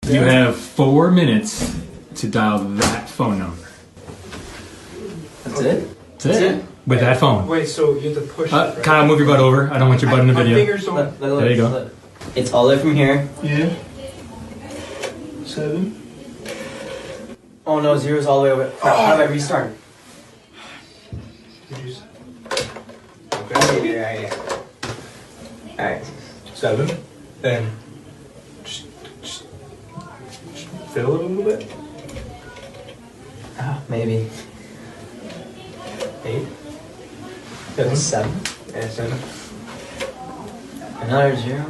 You have 4 minutes to dial that phone number. That's it? That's it. With that phone. Wait, so you have to push it, right? Kyle, move your butt over. I don't want your butt in the My video. fingers don't... There you go. It's all the way from here. Yeah. 7. Oh no, zero's all the way over. How do I restart? Did you say? Okay. Right. Alright. 7. Then... Just fill it a little bit. Maybe. 8. That's 7. Yeah, 7. Another 0.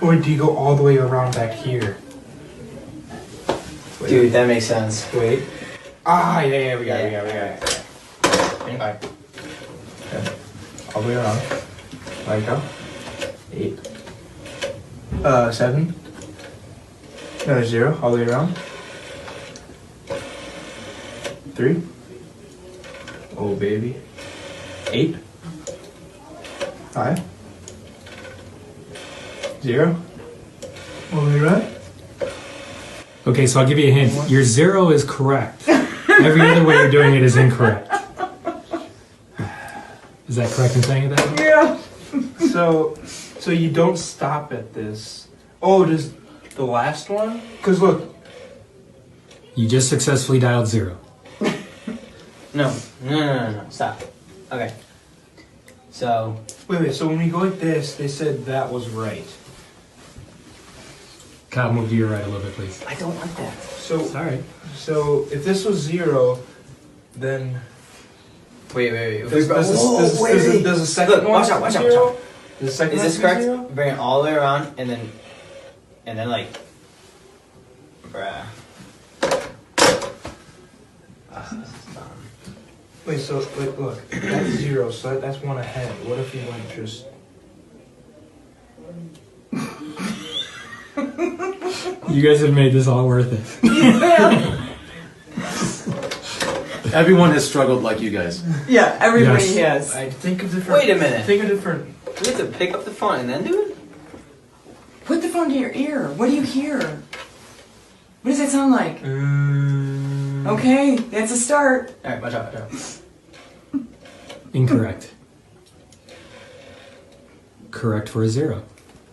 Or do you go all the way around back here? Wait. Dude, that makes sense. Wait. Ah, yeah, we got it. Alright. Okay. All the way around. Like go. 8. 7. Another 0, all the way around. 3. Oh, baby. 8. 5. 0. All the way around. Okay, so I'll give you a hint. Your 0 is correct. Every other way you're doing it is incorrect. Is that correct in saying it that way? Yeah. So you don't stop at this. Oh, does the last one? Because look. You just successfully dialed 0. No. Stop. Okay. So. Wait. So when we go like this, they said that was right. Kyle, move to your right a little bit, please. I don't like that. So Sorry. So if this was 0, then Wait. does the second Look, one? watch out. Does the second Is one this correct? 0? Bring it all the way around and then like, bruh. This is dumb. Wait. So look. That's 0. So that's one ahead. What if you went just? You guys have made this all worth it. Everyone has struggled like you guys. Yeah, everybody Yes. has. I think of different. Wait a minute. Think of different. Do we have to pick up the phone and then do it? Put the phone to your ear. What do you hear? What does that sound like? Okay, that's a start. Alright, watch out. Incorrect. Correct for a 0.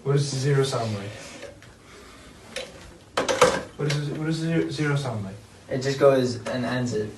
What does 0 sound like? What does 0 sound like? It just goes and ends it.